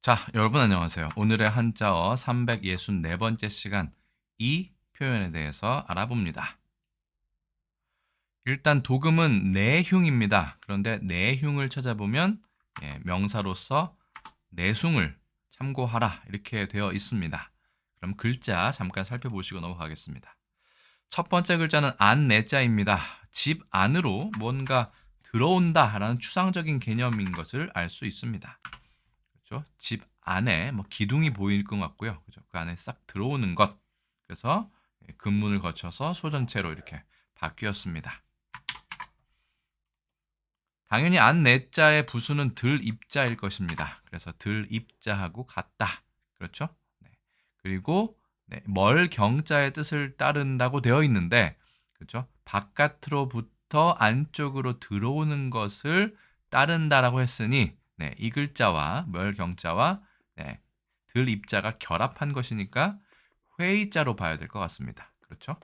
자, 여러분 안녕하세요. 오늘의 한자어 364번째 시간 이 표현에 대해서 알아봅니다. 일단 도금은 내흉입니다. 그런데 내흉을 찾아보면 명사로서 내숭을 참고하라 이렇게 되어 있습니다. 그럼 글자 잠깐 살펴보시고 넘어가겠습니다. 첫 번째 글자는 안내자입니다. 집 안으로 뭔가 들어온다라는 추상적인 개념인 것을 알 수 있습니다. 그렇죠? 집 안에 뭐 기둥이 보일 것 같고요. 그죠? 그 안에 싹 들어오는 것. 그래서 근문을 거쳐서 소전체로 이렇게 바뀌었습니다. 당연히 안내자의 부수는 들입자일 것입니다. 그래서 들입자하고 같다. 그렇죠? 네. 그리고 멀경자의 뜻을 따른다고 되어 있는데, 그렇죠? 바깥으로부터 안쪽으로 들어오는 것을 따른다라고 했으니, 이 글자와 멀경자와 들입자가 결합한 것이니까 회의자로 봐야 될 것 같습니다. 그렇죠?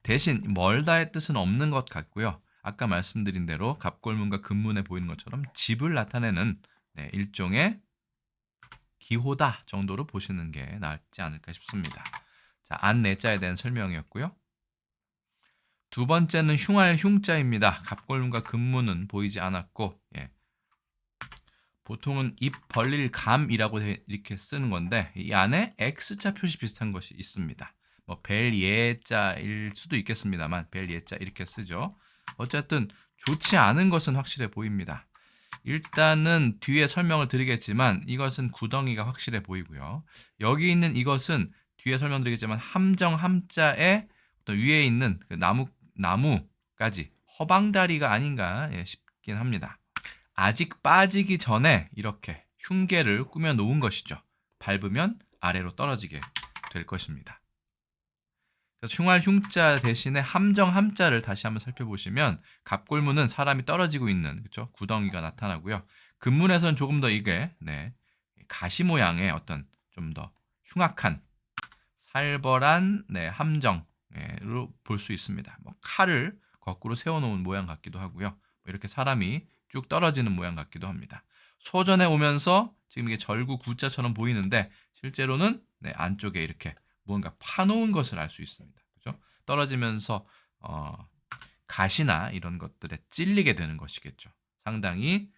대신 멀다의 뜻은 없는 것 같고요. 아까 말씀드린 대로 갑골문과 근문에 보이는 것처럼 집을 나타내는 일종의 기호다 정도로 보시는 게 낫지 않을까 싶습니다. 자, 안내자에 대한 설명이었고요. 두 번째는 흉할 흉자입니다. 갑골문과 근문은 보이지 않았고 보통은 입 벌릴 감이라고 이렇게 쓰는 건데 이 안에 X자 표시 비슷한 것이 있습니다. 뭐 벨예자일 수도 있겠습니다만 벨예자 이렇게 쓰죠. 어쨌든 좋지 않은 것은 확실해 보입니다. 일단은 뒤에 설명을 드리겠지만 이것은 구덩이가 확실해 보이고요. 여기 있는 이것은 뒤에 설명드리겠지만 함정 함자에 어떤 위에 있는 그 나무까지 허방다리가 아닌가 싶긴 합니다. 아직 빠지기 전에 이렇게 흉계를 꾸며 놓은 것이죠. 밟으면 아래로 떨어지게 될 것입니다. 그래서 흉할 흉자 대신에 함정 함자를 다시 한번 살펴보시면 갑골문은 사람이 떨어지고 있는 그렇죠? 구덩이가 나타나고요. 근문에서는 조금 더 이게 가시 모양의 어떤 좀 더 흉악한 살벌한 함정으로 볼 수 있습니다. 뭐 칼을 거꾸로 세워놓은 모양 같기도 하고요. 뭐 이렇게 사람이 쭉 떨어지는 모양 같기도 합니다. 소전에 오면서 지금 이게 절구 구자처럼 보이는데 실제로는 안쪽에 이렇게 무언가 파놓은 것을 알 수 있습니다. 그죠? 떨어지면서 가시나 이런 것들에 찔리게 되는 것이겠죠. 상당히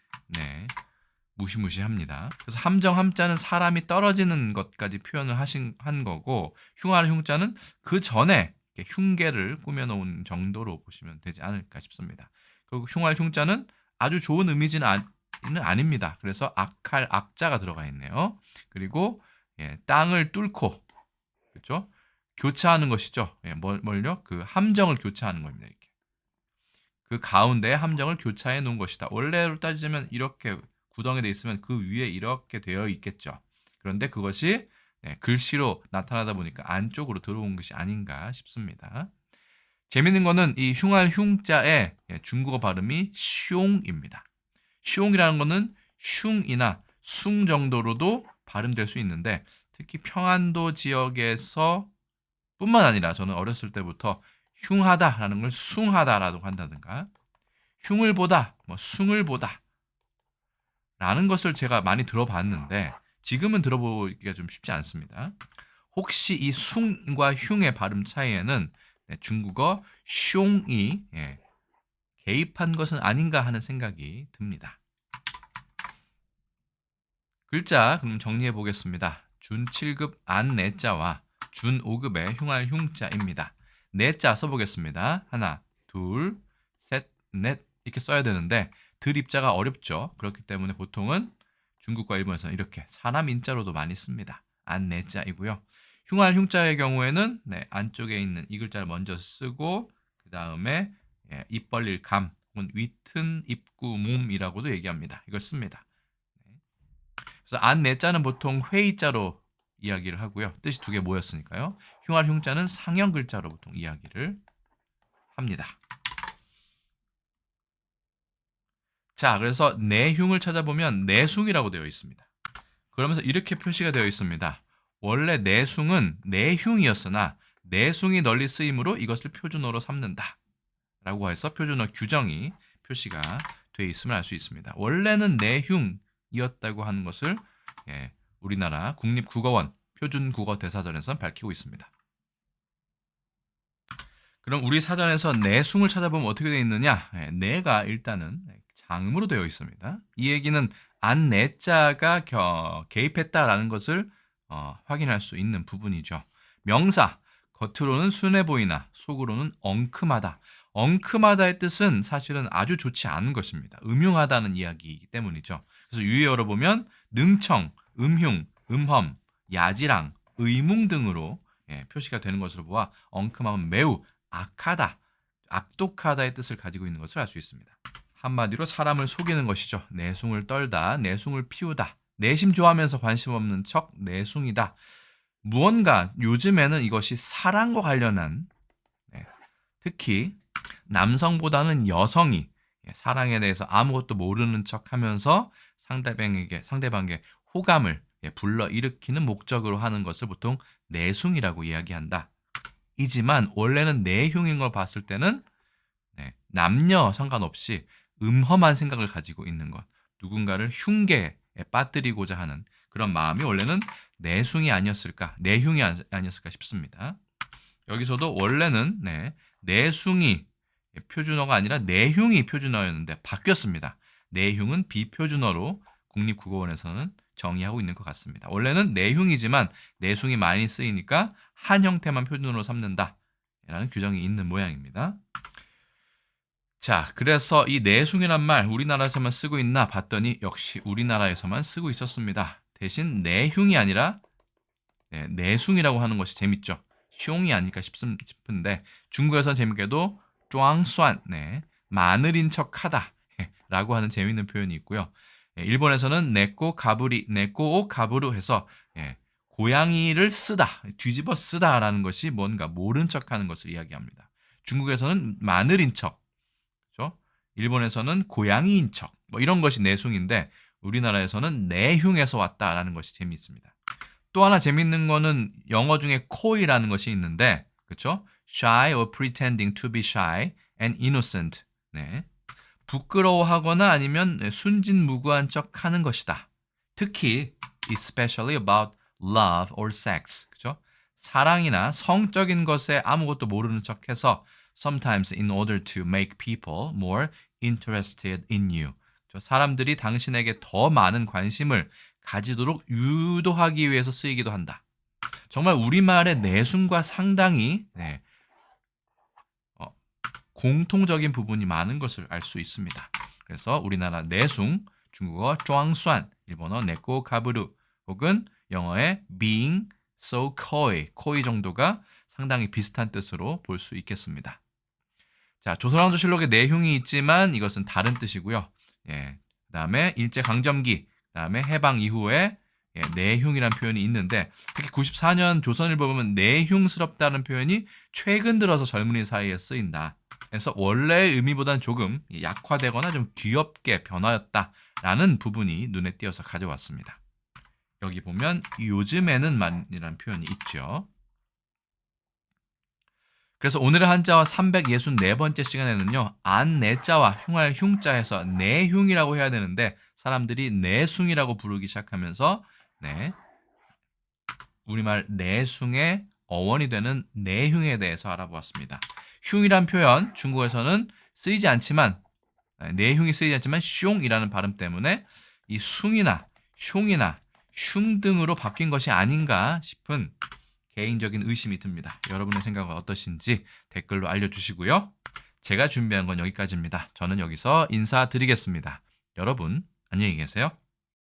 무시무시합니다. 그래서 함정 함자는 사람이 떨어지는 것까지 표현을 한 거고 흉할 흉자는 그 전에 흉계를 꾸며놓은 정도로 보시면 되지 않을까 싶습니다. 그리고 흉할 흉자는 아주 좋은 의미는 아닙니다. 그래서 악할 악자가 들어가 있네요. 그리고 땅을 뚫고 그렇죠? 교차하는 것이죠. 뭘요? 그 함정을 교차하는 겁니다. 이렇게. 그 가운데 함정을 교차해 놓은 것이다. 원래로 따지자면 이렇게 구성이 되어 있으면 그 위에 이렇게 되어 있겠죠. 그런데 그것이 글씨로 나타나다 보니까 안쪽으로 들어온 것이 아닌가 싶습니다. 재밌는 거는 이 흉할 흉자의 중국어 발음이 숑입니다. 숑이라는 거는 흉이나 숭 정도로도 발음될 수 있는데 특히 평안도 지역에서 뿐만 아니라 저는 어렸을 때부터 흉하다라는 걸 숭하다라고 한다든가 흉을 보다, 뭐 숭을 보다 라는 것을 제가 많이 들어봤는데 지금은 들어보기가 좀 쉽지 않습니다. 혹시 이 숭과 흉의 발음 차이에는 중국어 숑이 개입한 것은 아닌가 하는 생각이 듭니다. 글자 그럼 정리해 보겠습니다. 준 7급 안 내자와 준 5급의 흉할 흉자입니다. 내자 써보겠습니다. 하나, 둘, 셋, 넷 이렇게 써야 되는데 들입자가 어렵죠. 그렇기 때문에 보통은 중국과 일본에서는 이렇게 사람 인자로도 많이 씁니다. 안 내자이고요. 흉할 흉자의 경우에는 안쪽에 있는 이 글자를 먼저 쓰고 그 다음에 입 벌릴 감 혹은 위튼 입구 몸이라고도 얘기합니다. 이걸 씁니다. 그래서 안 내자는 보통 회의자로 이야기를 하고요. 뜻이 두 개 모였으니까요. 흉할 흉자는 상형 글자로 보통 이야기를 합니다. 자, 그래서 내흉을 찾아보면 내숭이라고 되어 있습니다. 그러면서 이렇게 표시가 되어 있습니다. 원래 내숭은 내흉이었으나 내숭이 널리 쓰임으로 이것을 표준어로 삼는다. 라고 해서 표준어 규정이 표시가 되어 있음을 알 수 있습니다. 원래는 내흉이었다고 하는 것을 우리나라 국립국어원 표준국어대사전에서 밝히고 있습니다. 그럼 우리 사전에서 내숭을 찾아보면 어떻게 되어 있느냐? 내가 일단은 장음으로 되어 있습니다. 이 얘기는 안 내자가 개입했다라는 것을 확인할 수 있는 부분이죠. 명사, 겉으로는 순해 보이나 속으로는 엉큼하다. 엉큼하다의 뜻은 사실은 아주 좋지 않은 것입니다. 음흉하다는 이야기이기 때문이죠. 그래서 유의어로 보면 능청, 음흉, 음험, 야지랑, 의문 등으로 표시가 되는 것으로 보아 엉큼함은 매우 악하다, 악독하다의 뜻을 가지고 있는 것을 알 수 있습니다. 한마디로 사람을 속이는 것이죠. 내숭을 떨다, 내숭을 피우다, 내심 좋아하면서 관심 없는 척 내숭이다. 무언가 요즘에는 이것이 사랑과 관련한 특히 남성보다는 여성이 사랑에 대해서 아무것도 모르는 척하면서 상대방에게 호감을 불러일으키는 목적으로 하는 것을 보통 내숭이라고 이야기한다. 이지만 원래는 내흉인 걸 봤을 때는 남녀 상관없이 음험한 생각을 가지고 있는 것, 누군가를 흉계에 빠뜨리고자 하는 그런 마음이 원래는 내숭이 아니었을까, 내흉이 아니었을까 싶습니다. 여기서도 원래는 내숭이 표준어가 아니라 내흉이 표준어였는데 바뀌었습니다. 내흉은 비표준어로 국립국어원에서는 정의하고 있는 것 같습니다. 원래는 내흉이지만 내숭이 많이 쓰이니까 한 형태만 표준어로 삼는다 라는 규정이 있는 모양입니다. 자, 그래서 이 내숭이란 말 우리나라에서만 쓰고 있나 봤더니 역시 우리나라에서만 쓰고 있었습니다. 대신 내흉이 아니라 내숭이라고 하는 것이 재밌죠. 숑이 아닐까 싶은데 중국에서는 재밌게도 쫑수안, 마늘인 척하다 라고 하는 재밌는 표현이 있고요. 일본에서는 네꼬 가부리, 네꼬 가부루 해서 고양이를 쓰다, 뒤집어 쓰다라는 것이 뭔가 모른 척하는 것을 이야기합니다. 중국에서는 마늘인 척, 그렇죠? 일본에서는 고양이인 척, 뭐 이런 것이 내숭인데 우리나라에서는 내흉에서 왔다라는 것이 재미있습니다. 또 하나 재밌는 거는 영어 중에 coy라는 것이 있는데, 그렇죠? shy or pretending to be shy and innocent. 부끄러워하거나 아니면 순진무구한 척 하는 것이다. 특히 especially about love or sex. 그렇죠? 사랑이나 성적인 것에 아무것도 모르는 척해서 sometimes in order to make people more interested in you. 사람들이 당신에게 더 많은 관심을 가지도록 유도하기 위해서 쓰이기도 한다. 정말 우리말의 내숭과 상당히 공통적인 부분이 많은 것을 알 수 있습니다. 그래서 우리나라 내숭, 중국어 쫑수안, 일본어 네꼬 가부루 혹은 영어의 being so coy 정도가 상당히 비슷한 뜻으로 볼 수 있겠습니다. 자, 조선왕조실록에 내흉이 있지만 이것은 다른 뜻이고요. 그다음에 일제강점기, 그다음에 해방 이후에 내흉이라는 표현이 있는데 특히 94년 조선일보 보면 내흉스럽다는 표현이 최근 들어서 젊은이 사이에 쓰인다. 그래서 원래의 의미보다는 조금 약화되거나 좀 귀엽게 변화였다라는 부분이 눈에 띄어서 가져왔습니다. 여기 보면 요즘에는 만이라는 표현이 있죠. 그래서 오늘의 한자와 364번째 시간에는요. 안 내자와 흉할 흉자에서 내흉이라고 해야 되는데 사람들이 내숭이라고 부르기 시작하면서 우리말 내숭의 어원이 되는 내흉에 대해서 알아보았습니다. 흉이란 표현 중국에서는 쓰이지 않지만 내흉이 쓰이지 않지만 숑이라는 발음 때문에 이 숭이나 흉이나 흉 등으로 바뀐 것이 아닌가 싶은 개인적인 의심이 듭니다. 여러분의 생각은 어떠신지 댓글로 알려주시고요. 제가 준비한 건 여기까지입니다. 저는 여기서 인사드리겠습니다. 여러분 안녕히 계세요.